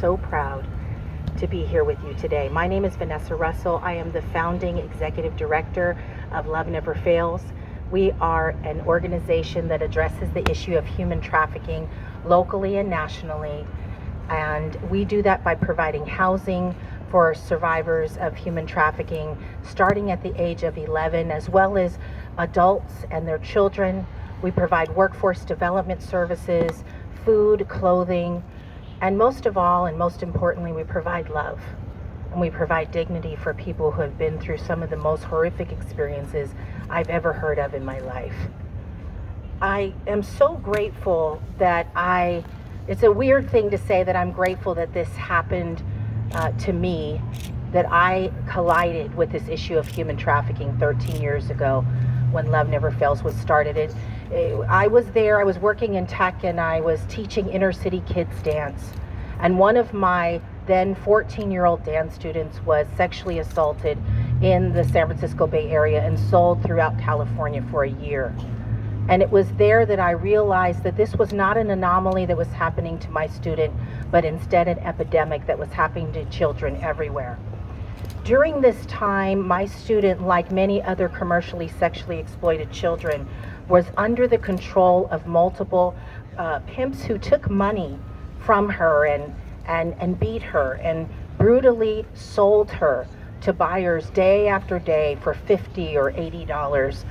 so proud to be here with you today. My name is Vanessa Russell. I am the founding executive director of Love Never Fails. We are an organization that addresses the issue of human trafficking locally and nationally. And we do that by providing housing for survivors of human trafficking starting at the age of 11, as well as adults and their children. We provide workforce development services, food, clothing, and most of all, and most importantly, we provide love. And we provide dignity for people who have been through some of the most horrific experiences I've ever heard of in my life. I am so grateful that it's a weird thing to say that I'm grateful that this happened to me, that I collided with this issue of human trafficking 13 years ago when Love Never Fails was started. I was there, I was working in tech, and I was teaching inner city kids dance. And one of my then 14-year-old dance students was sexually assaulted in the San Francisco Bay Area and sold throughout California for a year. And it was there that I realized that this was not an anomaly that was happening to my student, but instead an epidemic that was happening to children everywhere. During this time, my student, like many other commercially sexually exploited children, was under the control of multiple pimps who took money from her and beat her and brutally sold her to buyers day after day for $50 or $80.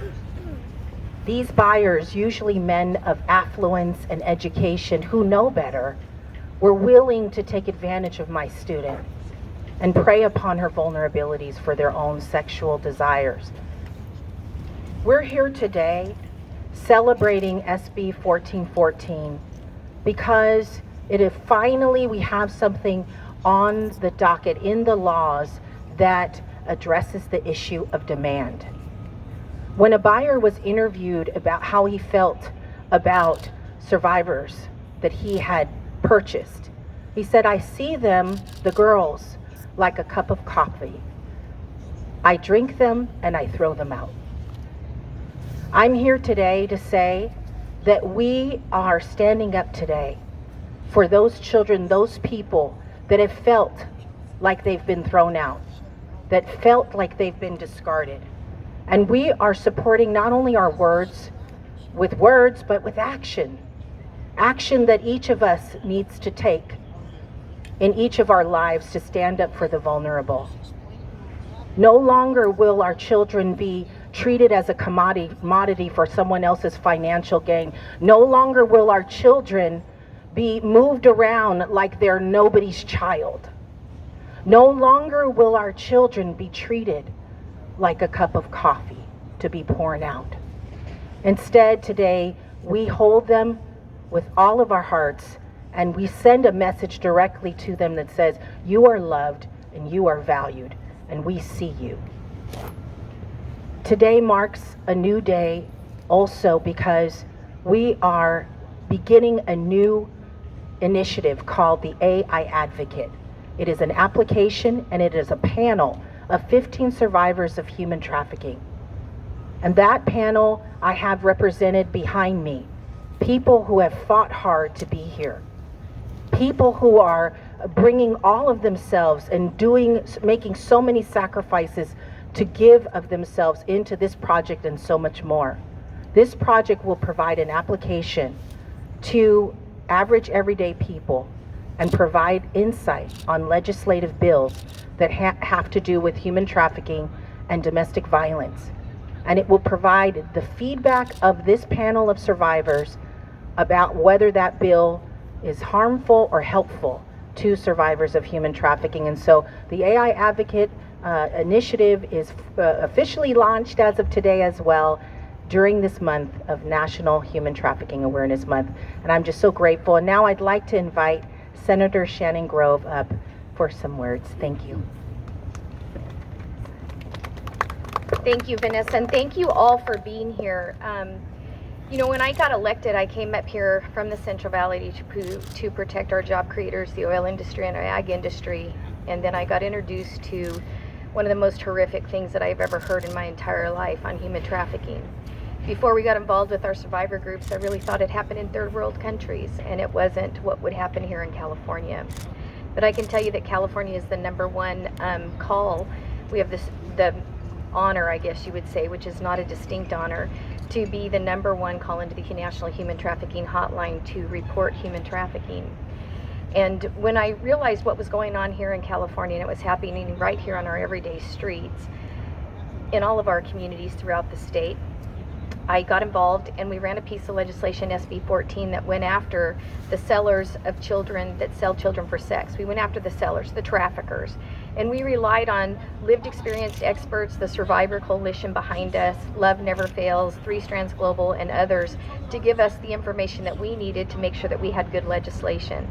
These buyers, usually men of affluence and education who know better, were willing to take advantage of my student and prey upon her vulnerabilities for their own sexual desires. We're here today celebrating SB 1414 because finally we have something on the docket in the laws that addresses the issue of demand. When a buyer was interviewed about how he felt about survivors that he had purchased, he said, "I see them, the girls, like a cup of coffee. I drink them and I throw them out." I'm here today to say that we are standing up today for those children, those people that have felt like they've been thrown out, that felt like they've been discarded. And we are supporting not only our words, but with action. Action that each of us needs to take in each of our lives to stand up for the vulnerable. No longer will our children be treated as a commodity for someone else's financial gain. No longer will our children be moved around like they're nobody's child. No longer will our children be treated like a cup of coffee to be poured out. Instead, today, we hold them with all of our hearts and we send a message directly to them that says, "You are loved and you are valued, and we see you." Today marks a new day also because we are beginning a new initiative called the AI Advocate. It is an application and it is a panel of 15 survivors of human trafficking. And that panel I have represented behind me, people who have fought hard to be here, people who are bringing all of themselves and making so many sacrifices to give of themselves into this project and so much more. This project will provide an application to average everyday people and provide insight on legislative bills that have to do with human trafficking and domestic violence. And it will provide the feedback of this panel of survivors about whether that bill is harmful or helpful to survivors of human trafficking. And so the AI Advocate initiative is officially launched as of today as well during this month of National Human Trafficking Awareness Month. And I'm just so grateful. And now I'd like to invite Senator Shannon Grove up for some words. Thank you. Thank you, Vanessa, and thank you all for being here. You know, when I got elected, I came up here from the Central Valley to protect our job creators, the oil industry and our ag industry, and then I got introduced to one of the most horrific things that I've ever heard in my entire life on human trafficking. Before we got involved with our survivor groups, I really thought it happened in third world countries, and it wasn't what would happen here in California. But I can tell you that California is the #1 call. We have the honor, I guess you would say, which is not a distinct honor, to be the #1 call into the National Human Trafficking Hotline to report human trafficking. And when I realized what was going on here in California, and it was happening right here on our everyday streets, in all of our communities throughout the state, I got involved and we ran a piece of legislation, SB14, that went after the sellers of children that sell children for sex. We went after the sellers, the traffickers. And we relied on lived experienced experts, the Survivor Coalition behind us, Love Never Fails, Three Strands Global, and others to give us the information that we needed to make sure that we had good legislation.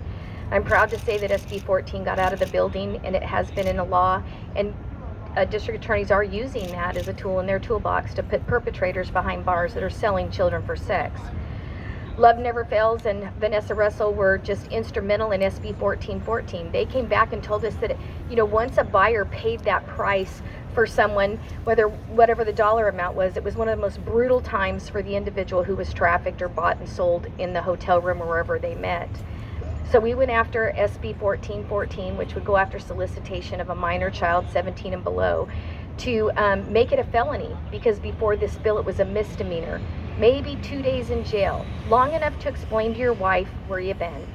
I'm proud to say that SB14 got out of the building and it has been in a law, and district attorneys are using that as a tool in their toolbox to put perpetrators behind bars that are selling children for sex. Love Never Fails and Vanessa Russell were just instrumental in SB 1414. They came back and told us that, once a buyer paid that price for someone, whatever the dollar amount was, it was one of the most brutal times for the individual who was trafficked or bought and sold in the hotel room or wherever they met. So we went after SB 1414, which would go after solicitation of a minor child, 17 and below, to make it a felony, because before this bill it was a misdemeanor. Maybe 2 days in jail, long enough to explain to your wife where you've been.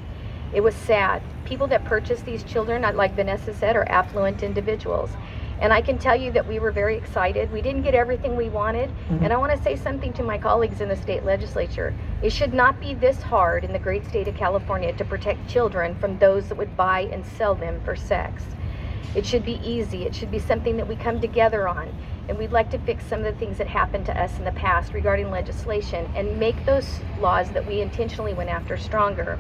It was sad. People that purchase these children, like Vanessa said, are affluent individuals. And I can tell you that we were very excited. We didn't get everything we wanted. And I want to say something to my colleagues in the state legislature. It should not be this hard in the great state of California to protect children from those that would buy and sell them for sex. It should be easy. It should be something that we come together on. And we'd like to fix some of the things that happened to us in the past regarding legislation and make those laws that we intentionally went after stronger.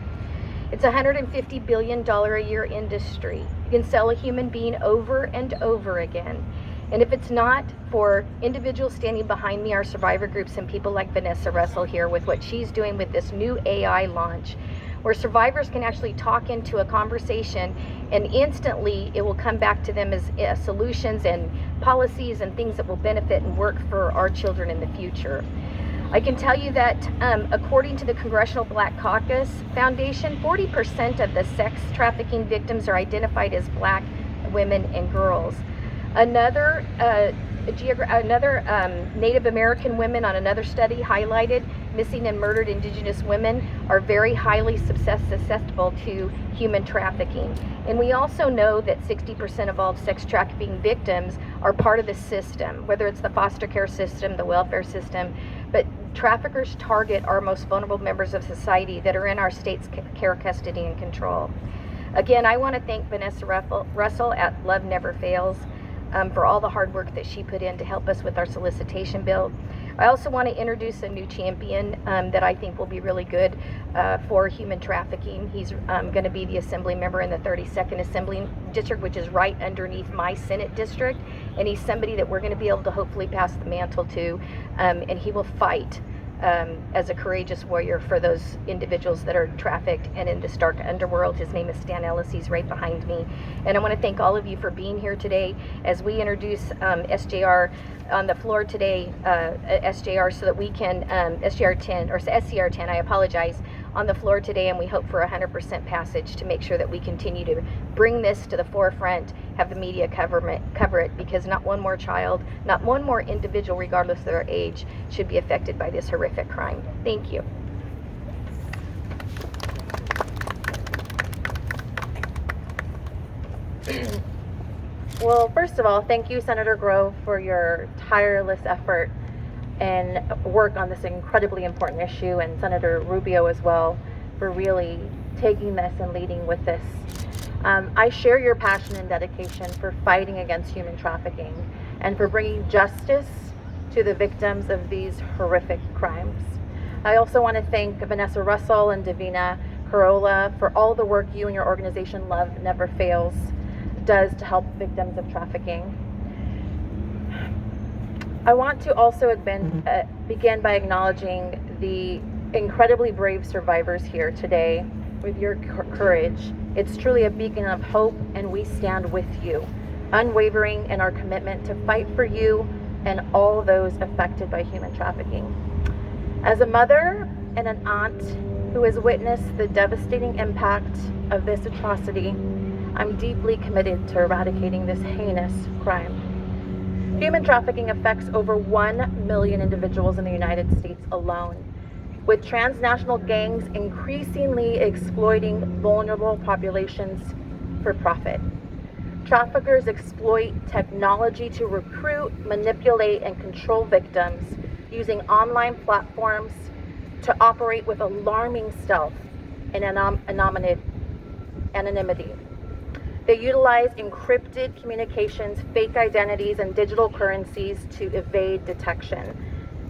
It's a $150 billion a year industry. You can sell a human being over and over again. And if it's not for individuals standing behind me, our survivor groups, and people like Vanessa Russell here with what she's doing with this new AI launch, where survivors can actually talk into a conversation and instantly it will come back to them as solutions and policies and things that will benefit and work for our children in the future. I can tell you that according to the Congressional Black Caucus Foundation, 40% of the sex trafficking victims are identified as Black women and girls. Another Native American women on another study highlighted missing and murdered Indigenous women are very highly susceptible to human trafficking. And we also know that 60% of all sex trafficking victims are part of the system, whether it's the foster care system, the welfare system, but traffickers target our most vulnerable members of society that are in our state's care, custody, and control. Again, I want to thank Vanessa Russell at Love Never Fails for all the hard work that she put in to help us with our solicitation bill. I also want to introduce a new champion that I think will be really good for human trafficking. He's going to be the assembly member in the 32nd Assembly District, which is right underneath my Senate district, and he's somebody that we're going to be able to hopefully pass the mantle to, and he will fight as a courageous warrior for those individuals that are trafficked and in this dark underworld. His name is Stan Ellis. He's right behind me. And I want to thank all of you for being here today as we introduce SJR on the floor today, SJR, so that we can, SJR10, or SCR10, I apologize, on the floor today, and we hope for 100% passage to make sure that we continue to bring this to the forefront, have the media cover it, because not one more child, not one more individual, regardless of their age, should be affected by this horrific crime. Thank you. Well, first of all, thank you, Senator Grove, for your tireless effort and work on this incredibly important issue, and Senator Rubio as well for really taking this and leading with this. I share your passion and dedication for fighting against human trafficking and for bringing justice to the victims of these horrific crimes. I also want to thank Vanessa Russell and Davina Carolla for all the work you and your organization Love Never Fails does to help victims of trafficking. I want to also begin by acknowledging the incredibly brave survivors here today. With your courage, it's truly a beacon of hope, and we stand with you, unwavering in our commitment to fight for you and all those affected by human trafficking. As a mother and an aunt who has witnessed the devastating impact of this atrocity, I'm deeply committed to eradicating this heinous crime. Human trafficking affects over 1 million individuals in the United States alone, with transnational gangs increasingly exploiting vulnerable populations for profit. Traffickers exploit technology to recruit, manipulate, and control victims using online platforms to operate with alarming stealth and anonymity. They utilize encrypted communications, fake identities, and digital currencies to evade detection.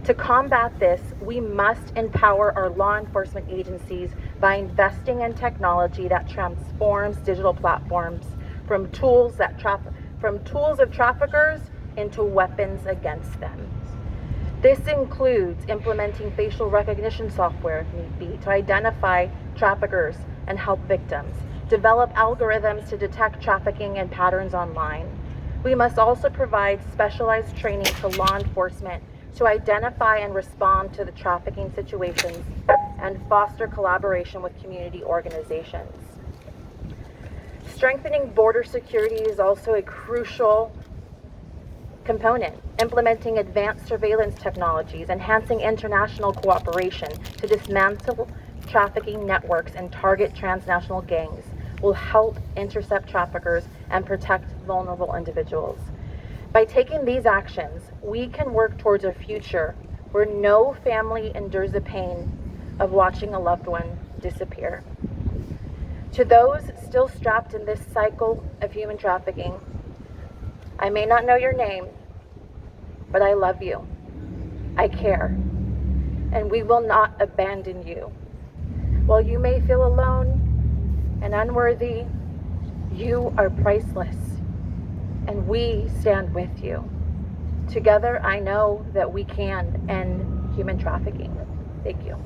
To combat this, we must empower our law enforcement agencies by investing in technology that transforms digital platforms from tools of traffickers into weapons against them. This includes implementing facial recognition software, if need be, to identify traffickers and help victims, develop algorithms to detect trafficking and patterns online. We must also provide specialized training to law enforcement to identify and respond to the trafficking situations and foster collaboration with community organizations. Strengthening border security is also a crucial component. Implementing advanced surveillance technologies, enhancing international cooperation to dismantle trafficking networks and target transnational gangs will help intercept traffickers and protect vulnerable individuals. By taking these actions, we can work towards a future where no family endures the pain of watching a loved one disappear. To those still strapped in this cycle of human trafficking, I may not know your name, but I love you. I care, and we will not abandon you. While you may feel alone and unworthy, you are priceless, and we stand with you. Together, I know that we can end human trafficking. Thank you.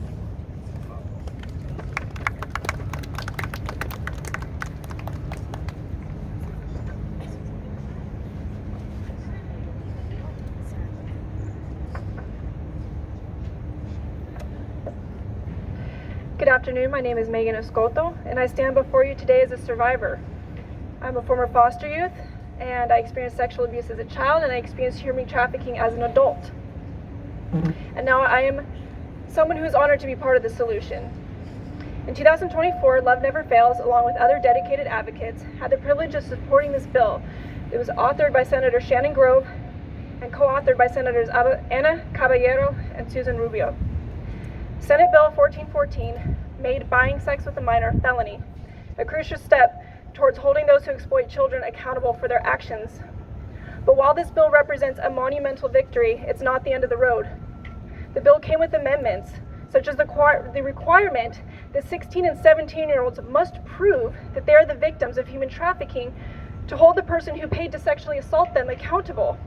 Good afternoon, my name is Megan Escoto, and I stand before you today as a survivor. I'm a former foster youth, and I experienced sexual abuse as a child, and I experienced human trafficking as an adult. And now I am someone who is honored to be part of the solution. In 2024, Love Never Fails, along with other dedicated advocates, had the privilege of supporting this bill. It was authored by Senator Shannon Grove and co-authored by Senators Ana Caballero and Susan Rubio. Senate Bill 1414 made buying sex with a minor a felony, a crucial step towards holding those who exploit children accountable for their actions. But while this bill represents a monumental victory, it's not the end of the road. The bill came with amendments, such as the requirement that 16 and 17-year-olds must prove that they are the victims of human trafficking to hold the person who paid to sexually assault them accountable.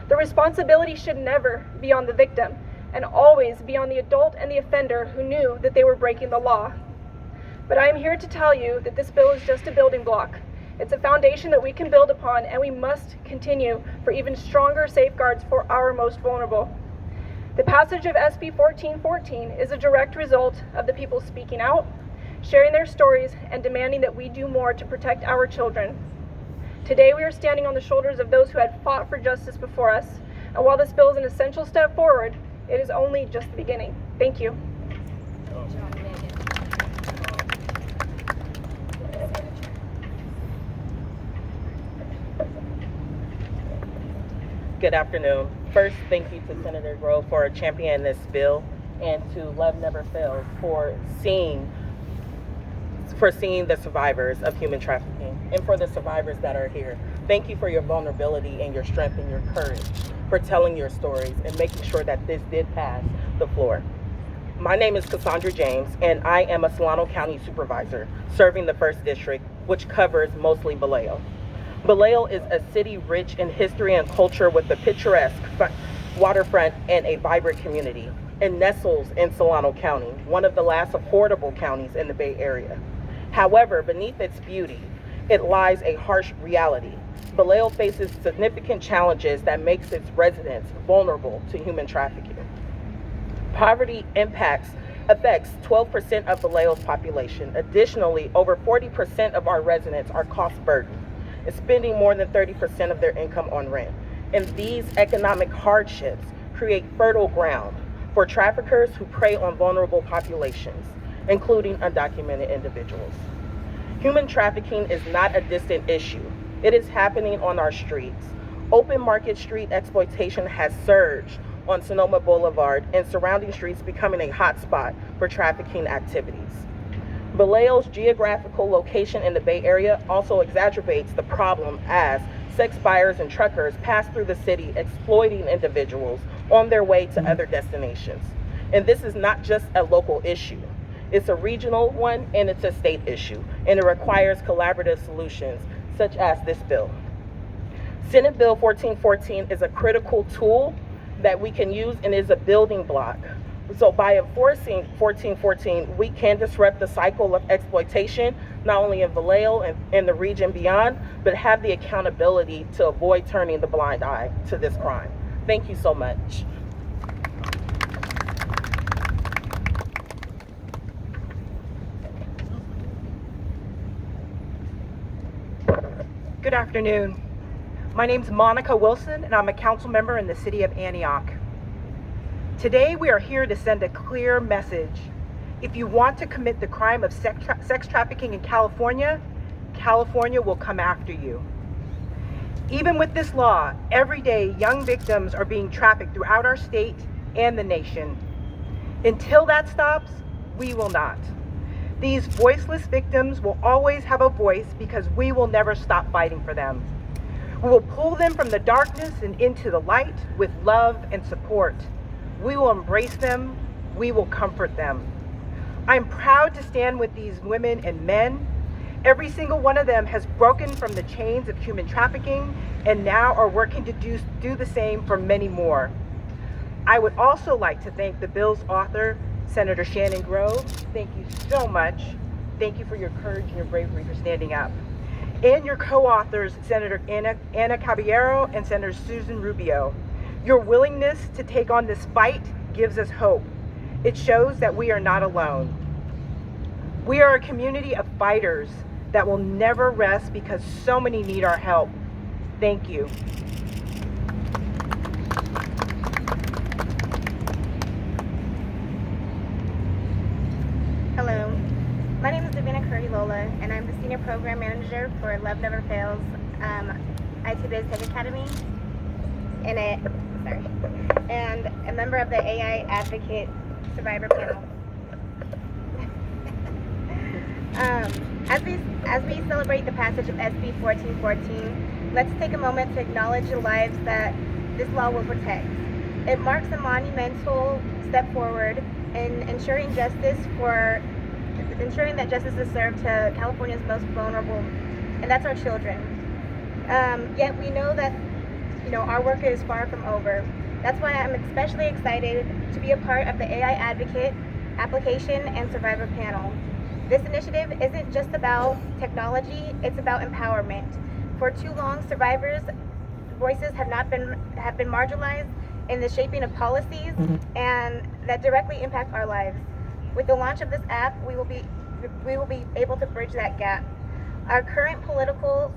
The responsibility should never be on the victim, and always be on the adult and the offender who knew that they were breaking the law. But I am here to tell you that this bill is just a building block. It's a foundation that we can build upon, and we must continue for even stronger safeguards for our most vulnerable. The passage of SB 1414 is a direct result of the people speaking out, sharing their stories, and demanding that we do more to protect our children. Today we are standing on the shoulders of those who had fought for justice before us, and while this bill is an essential step forward, it is only just the beginning. Thank you. Good afternoon. First, thank you to Senator Grove for championing this bill, and to Love Never Fails for seeing the survivors of human trafficking, and for the survivors that are here. Thank you for your vulnerability and your strength and your courage, for telling your stories and making sure that this did pass the floor. My name is Cassandra James, and I am a Solano County Supervisor serving the 1st District, which covers mostly Vallejo. Vallejo is a city rich in history and culture with a picturesque waterfront and a vibrant community. It nestles in Solano County, one of the last affordable counties in the Bay Area. However, beneath its beauty, it lies a harsh reality. Vallejo faces significant challenges that makes its residents vulnerable to human trafficking. Poverty impacts affects 12% of Vallejo's population. Additionally, over 40% of our residents are cost burdened, spending more than 30% of their income on rent. And these economic hardships create fertile ground for traffickers who prey on vulnerable populations, including undocumented individuals. Human trafficking is not a distant issue. It is happening on our streets. Open Market Street exploitation has surged on Sonoma Boulevard and surrounding streets, becoming a hotspot for trafficking activities. Vallejo's geographical location in the Bay Area also exacerbates the problem as sex buyers and truckers pass through the city exploiting individuals on their way to other destinations. And this is not just a local issue. It's a regional one and it's a state issue, and it requires collaborative solutions such as this bill. Senate Bill 1414 is a critical tool that we can use and is a building block. So by enforcing 1414, we can disrupt the cycle of exploitation, not only in Vallejo and in the region beyond, but have the accountability to avoid turning the blind eye to this crime. Thank you so much. Good afternoon. My name's Monica Wilson, and I'm a council member in the city of Antioch. Today, we are here to send a clear message. If you want to commit the crime of sex trafficking in California, California will come after you. Even with this law, every day young victims are being trafficked throughout our state and the nation. Until that stops, we will not. These voiceless victims will always have a voice because we will never stop fighting for them. We will pull them from the darkness and into the light with love and support. We will embrace them. We will comfort them. I'm proud to stand with these women and men. Every single one of them has broken from the chains of human trafficking and now are working to do the same for many more. I would also like to thank the bill's author, Senator Shannon Grove. Thank you so much. Thank you for your courage and your bravery for standing up. And your co-authors, Senator Ana Caballero and Senator Susan Rubio. Your willingness to take on this fight gives us hope. It shows that we are not alone. We are a community of fighters that will never rest because so many need our help. Thank you. Hello, my name is Davina Curry-Lola, and I'm the Senior Program Manager for Love Never Fails IT Biz Tech Academy, and a member of the AI Advocate Survivor Panel. As we celebrate the passage of SB 1414, let's take a moment to acknowledge the lives that this law will protect. It marks a monumental step forward in ensuring that justice is served to California's most vulnerable, and that's our children. Yet we know that our work is far from over. That's why I'm especially excited to be a part of the AI Advocate Application and Survivor Panel. This initiative isn't just about technology, it's about empowerment. For too long, survivors' voices have been marginalized in the shaping of policies and that directly impact our lives. With the launch of this app, we will be able to bridge that gap. Our current political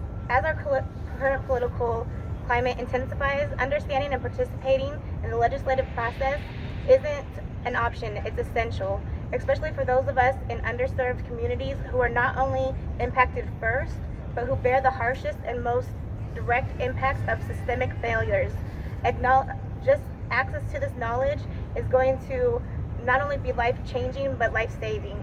climate intensifies, understanding and participating in the legislative process isn't an option, it's essential, especially for those of us in underserved communities who are not only impacted first, but who bear the harshest and most direct impacts of systemic failures. Just access to this knowledge is going to not only be life-changing, but life-saving.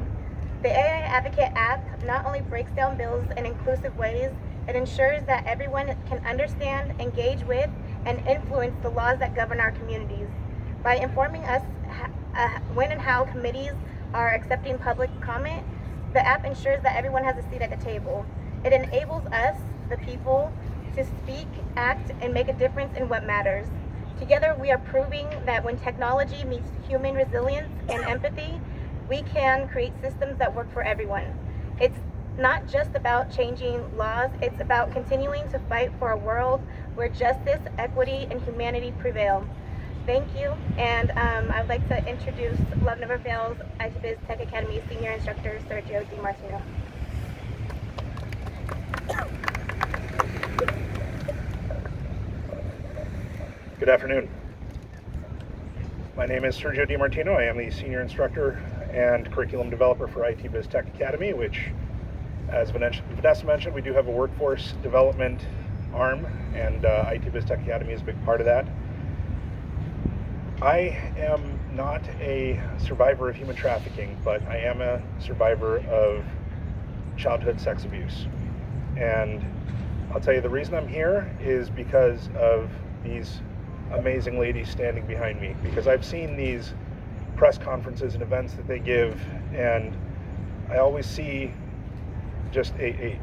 The AI Advocate app not only breaks down bills in inclusive ways, it ensures that everyone can understand, engage with, and influence the laws that govern our communities. By informing us when and how committees are accepting public comment, the app ensures that everyone has a seat at the table. It enables us, the people, to speak, act, and make a difference in what matters. Together, we are proving that when technology meets human resilience and empathy, we can create systems that work for everyone. It's not just about changing laws, it's about continuing to fight for a world where justice, equity, and humanity prevail. Thank you. And I'd like to introduce Love Never Fails IT Tech Academy Senior Instructor Sergio DiMartino. Good afternoon. My name is Sergio DiMartino. I am the Senior Instructor and Curriculum Developer for IT Biz Tech Academy, which, as Vanessa mentioned, we do have a workforce development arm, and IT Biz Tech Academy is a big part of that. I am not a survivor of human trafficking, but I am a survivor of childhood sex abuse. And I'll tell you, the reason I'm here is because of these amazing ladies standing behind me, because I've seen these press conferences and events that they give, and I always see just a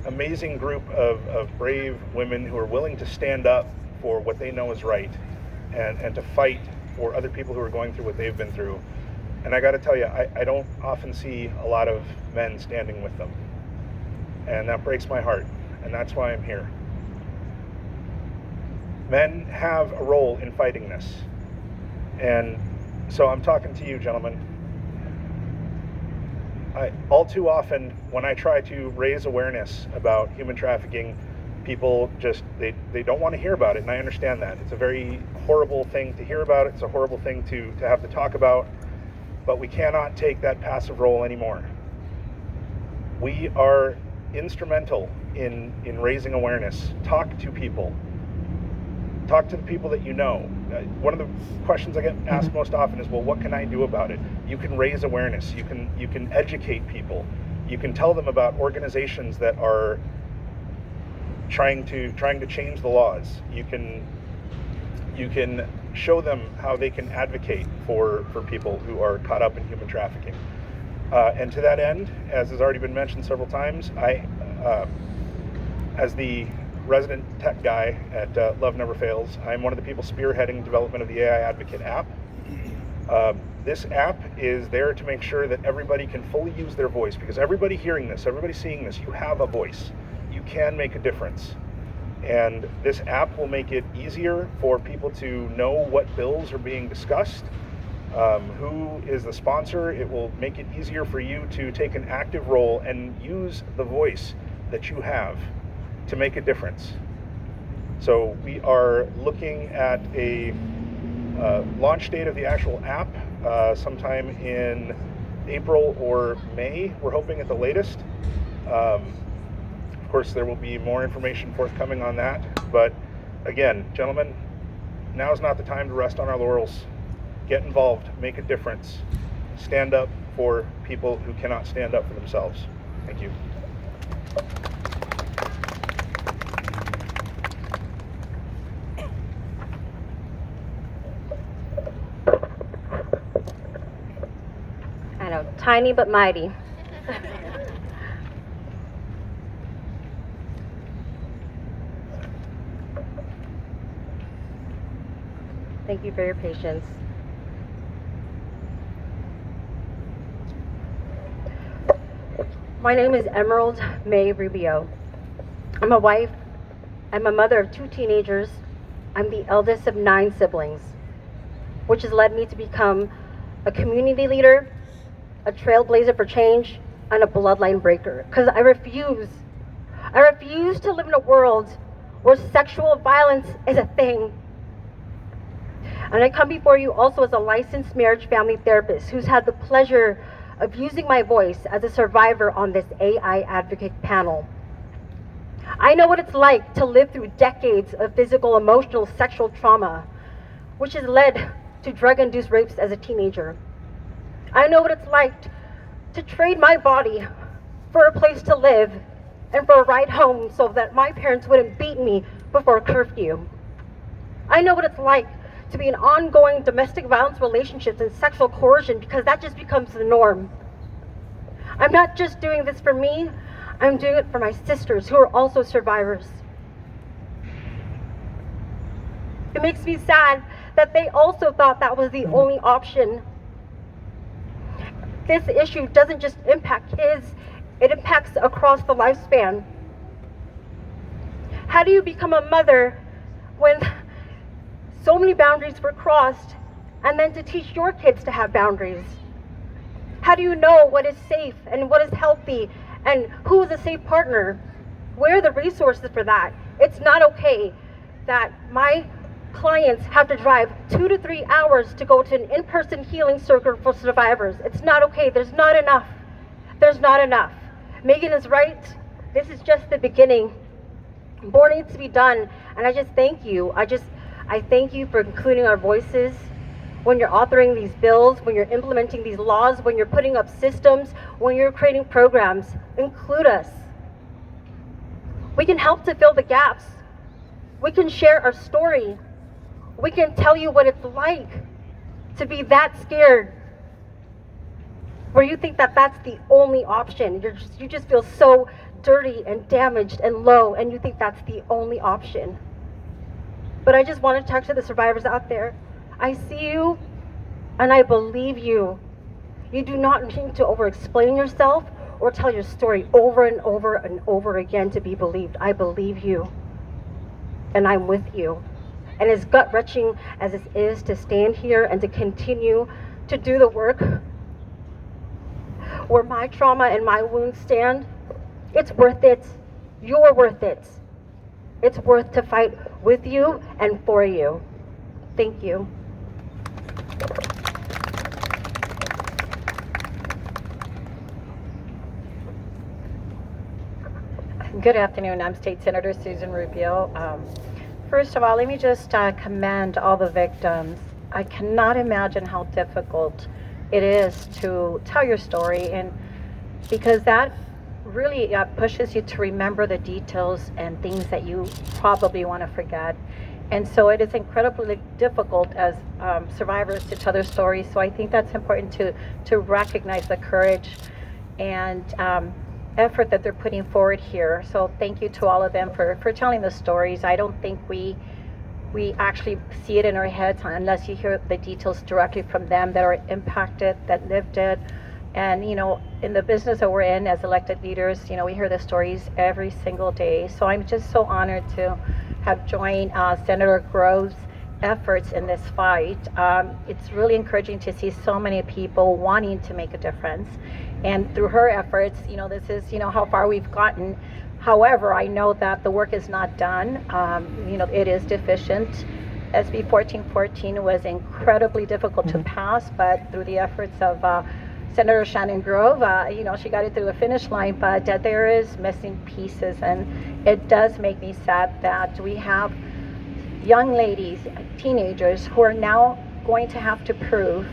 amazing group of brave women who are willing to stand up for what they know is right, and to fight for other people who are going through what they've been through. And I got to tell you, I don't often see a lot of men standing with them, and that breaks my heart, and that's why I'm here. Men have a role in fighting this, and so I'm talking to you, gentlemen. All too often, when I try to raise awareness about human trafficking, people just, they don't want to hear about it, and I understand that. It's a very horrible thing to hear about. It's a horrible thing to have to talk about, but we cannot take that passive role anymore. We are instrumental in raising awareness. Talk to people. Talk to the people that you know. One of the questions I get asked most often is, well, what can I do about it? You can raise awareness. You can educate people. You can tell them about organizations that are trying to change the laws. You can show them how they can advocate for people who are caught up in human trafficking. And to that end, as has already been mentioned several times, I, as the resident tech guy at Love Never Fails, I'm one of the people spearheading development of the AI Advocate app. This app is there to make sure that everybody can fully use their voice, because everybody hearing this, everybody seeing this, you have a voice. You can make a difference. And this app will make it easier for people to know what bills are being discussed, who is the sponsor. It will make it easier for you to take an active role and use the voice that you have to make a difference. So we are looking at a launch date of the actual app sometime in April or May, we're hoping at the latest. Of course, there will be more information forthcoming on that. But again, gentlemen, now is not the time to rest on our laurels. Get involved, make a difference, stand up for people who cannot stand up for themselves. Thank you. I know, tiny but mighty. Thank you for your patience. My name is Emerald May Rubio. I'm a wife. I'm a mother of 2 teenagers. I'm the eldest of 9 siblings, which has led me to become a community leader, a trailblazer for change, and a bloodline breaker. Because I refuse to live in a world where sexual violence is a thing. And I come before you also as a licensed marriage family therapist who's had the pleasure of using my voice as a survivor on this AI Advocate panel. I know what it's like to live through decades of physical, emotional, sexual trauma, which has led to drug-induced rapes as a teenager. I know what it's like to trade my body for a place to live and for a ride home so that my parents wouldn't beat me before curfew. I know what it's like to be in ongoing domestic violence relationships and sexual coercion, because that just becomes the norm. I'm not just doing this for me, I'm doing it for my sisters who are also survivors. It makes me sad that they also thought that was the only option. This issue doesn't just impact kids, it impacts across the lifespan. How do you become a mother when So many boundaries were crossed, and then to teach your kids to have boundaries. How do you know what is safe and what is healthy and who is a safe partner? Where are the resources for that? It's not okay that my clients have to drive 2 to 3 hours to go to an in-person healing circle for survivors. It's not okay. There's not enough. There's not enough. Megan is right. This is just the beginning. More needs to be done, and I just thank you. I thank you for including our voices when you're authoring these bills, when you're implementing these laws, when you're putting up systems, when you're creating programs. Include us. We can help to fill the gaps. We can share our story. We can tell you what it's like to be that scared, where you think that that's the only option. You just feel so dirty and damaged and low, and you think that's the only option. But I just want to talk to the survivors out there. I see you, and I believe you. You do not need to over-explain yourself or tell your story over and over and over again to be believed. I believe you, and I'm with you. And as gut-wrenching as it is to stand here and to continue to do the work where my trauma and my wounds stand, it's worth it. You're worth it. It's worth to fight with you and for you. Thank you. Good afternoon. I'm State Senator Susan Rubio. First of all, let me just commend all the victims. I cannot imagine how difficult it is to tell your story, and because that really pushes you to remember the details and things that you probably want to forget. And so it is incredibly difficult as survivors to tell their stories. So I think that's important to recognize the courage and effort that they're putting forward here. So thank you to all of them for telling the stories. I don't think we actually see it in our heads unless you hear the details directly from them that are impacted, that lived it. And, you know, in the business that we're in as elected leaders, you know, we hear the stories every single day. So I'm just so honored to have joined Senator Grove's efforts in this fight. It's really encouraging to see so many people wanting to make a difference. And through her efforts, you know, this is, you know, how far we've gotten. However, I know that the work is not done. You know, it is deficient. SB 1414 was incredibly difficult to pass, but through the efforts of Senator Shannon Grove, you know, she got it through the finish line, but there is missing pieces, and it does make me sad that we have young ladies, teenagers, who are now going to have to prove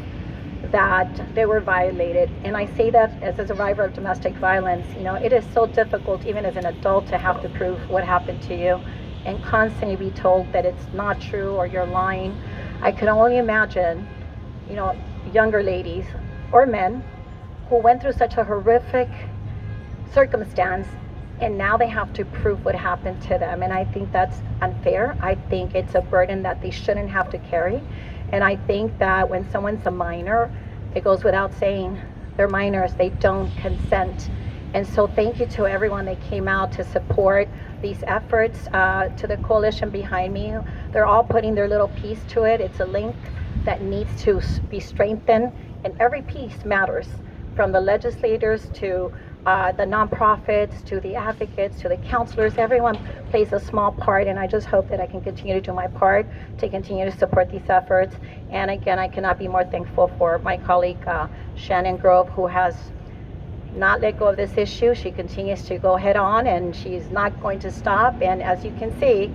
that they were violated. And I say that as a survivor of domestic violence. You know, it is so difficult even as an adult to have to prove what happened to you and constantly be told that it's not true or you're lying. I can only imagine, you know, younger ladies or men who went through such a horrific circumstance and now they have to prove what happened to them. And I think that's unfair. I think it's a burden that they shouldn't have to carry. And I think that when someone's a minor, it goes without saying, they're minors, they don't consent. And so thank you to everyone that came out to support these efforts, to the coalition behind me. They're all putting their little piece to it. It's a link that needs to be strengthened, and every piece matters, from the legislators to the nonprofits, to the advocates, to the counselors. Everyone plays a small part, and I just hope that I can continue to do my part to continue to support these efforts. And again, I cannot be more thankful for my colleague Shannon Grove, who has not let go of this issue. She continues to go head on, and she's not going to stop. And as you can see,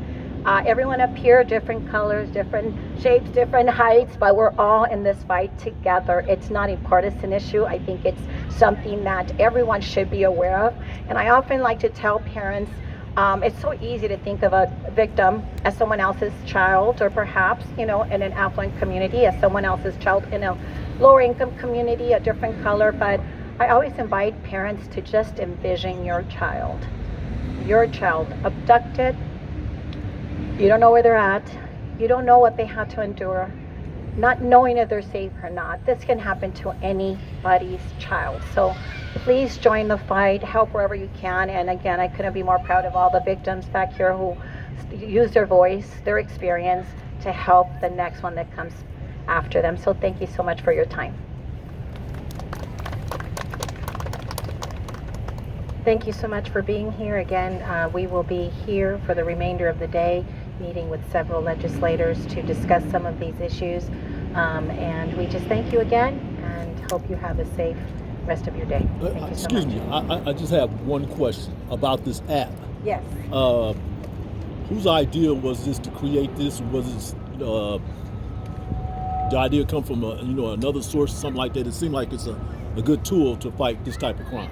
everyone up here, different colors, different shapes, different heights, but we're all in this fight together. It's not a partisan issue. I think it's something that everyone should be aware of. And I often like to tell parents, it's so easy to think of a victim as someone else's child, or perhaps, you know, in an affluent community as someone else's child in a lower income community, a different color. But I always invite parents to just envision your child abducted. You don't know where they're at. You don't know what they had to endure, not knowing if they're safe or not. This can happen to anybody's child. So please join the fight, help wherever you can. And again, I couldn't be more proud of all the victims back here who used their voice, their experience, to help the next one that comes after them. So thank you so much for your time. Thank you so much for being here. Again, we will be here for the remainder of the day, meeting with several legislators to discuss some of these issues. And we just thank you again and hope you have a safe rest of your day. Thank you so Excuse much. me, I just have one question about this app. Yes. Whose idea was this to create this? Was this, the idea come from another source, something like that? It seemed like it's a good tool to fight this type of crime.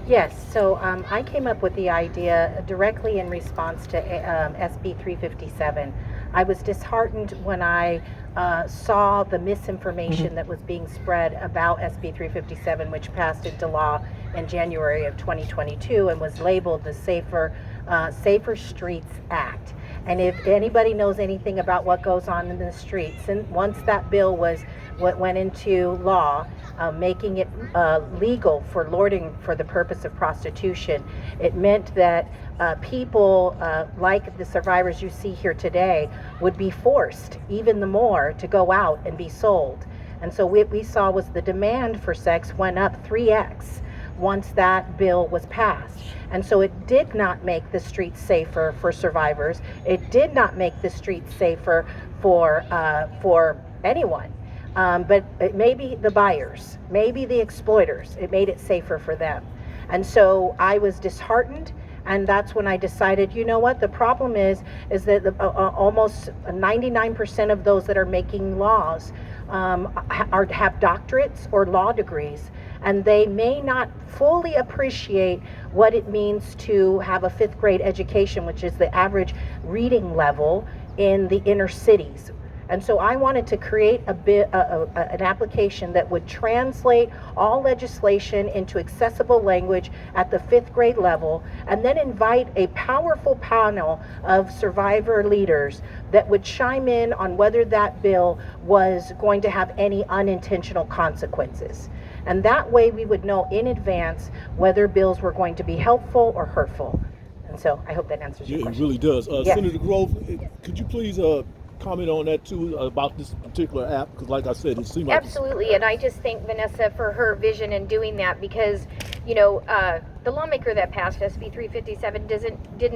Yes, so I came up with the idea directly in response to SB 357. I was disheartened when I saw the misinformation that was being spread about SB 357, which passed into law in January of 2022 and was labeled the Safer Streets Act. And if anybody knows anything about what goes on in the streets, and once that bill went into law, making it legal for lording for the purpose of prostitution, it meant that people like the survivors you see here today would be forced even the more to go out and be sold. And so what we saw was the demand for sex went up 3x once that bill was passed. And so it did not make the streets safer for survivors. It did not make the streets safer for anyone. But it maybe the buyers, maybe the exploiters, it made it safer for them. And so I was disheartened, and that's when I decided, you know what, the problem is that almost 99% of those that are making laws have doctorates or law degrees, and they may not fully appreciate what it means to have a 5th grade education, which is the average reading level in the inner cities. And so I wanted to create an application that would translate all legislation into accessible language at the 5th grade level, and then invite a powerful panel of survivor leaders that would chime in on whether that bill was going to have any unintentional consequences. And that way we would know in advance whether bills were going to be helpful or hurtful. And so I hope that answers your question. It really does. Yes. Senator Grove, could you please comment on that too, about this particular app? Because like I said, it seemed like Absolutely, and I just thank Vanessa for her vision in doing that, because the lawmaker that passed SB 357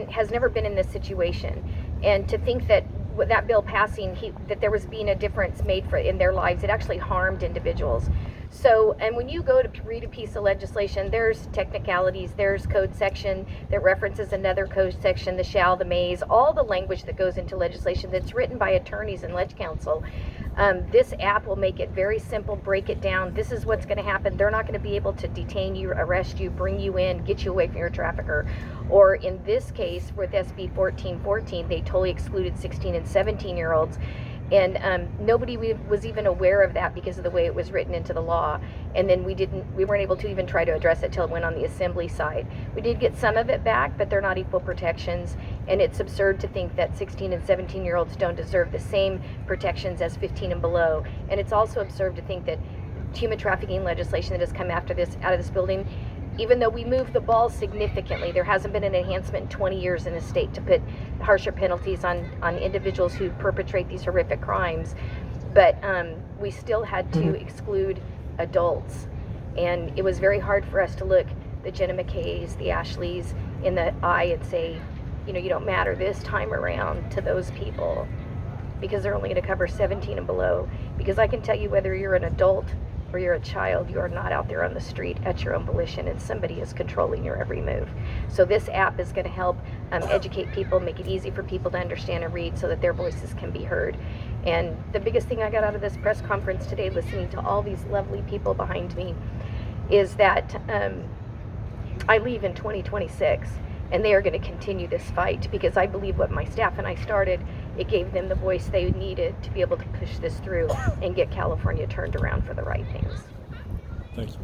has never been in this situation, and to think that with that bill passing, that there was being a difference made in their lives, it actually harmed individuals. So, and when you go to read a piece of legislation, there's technicalities, there's code section that references another code section, the shall, the mays, all the language that goes into legislation that's written by attorneys and leg counsel. This app will make it very simple, break it down. This is what's going to happen. They're not going to be able to detain you, arrest you, bring you in, get you away from your trafficker. Or in this case, with SB 1414, they totally excluded 16 and 17-year-olds. And nobody was even aware of that because of the way it was written into the law. And then we weren't able to even try to address it till it went on the assembly side. We did get some of it back, but they're not equal protections. And it's absurd to think that 16 and 17-year-olds don't deserve the same protections as 15 and below. And it's also absurd to think that human trafficking legislation that has come out of this building, even though we moved the ball significantly, there hasn't been an enhancement in 20 years in the state to put harsher penalties on individuals who perpetrate these horrific crimes. But we still had to exclude adults. And it was very hard for us to look the Jenna McKays, the Ashleys in the eye and say, you don't matter this time around to those people, because they're only going to cover 17 and below. Because I can tell you, whether you're an adult or you're a child, you are not out there on the street at your own volition, and somebody is controlling your every move. So this app is going to help educate people, make it easy for people to understand and read so that their voices can be heard. And the biggest thing I got out of this press conference today, listening to all these lovely people behind me, is that I leave in 2026, and they are going to continue this fight, because I believe what my staff and I started, it gave them the voice they needed to be able to push this through and get California turned around for the right things. Thanks.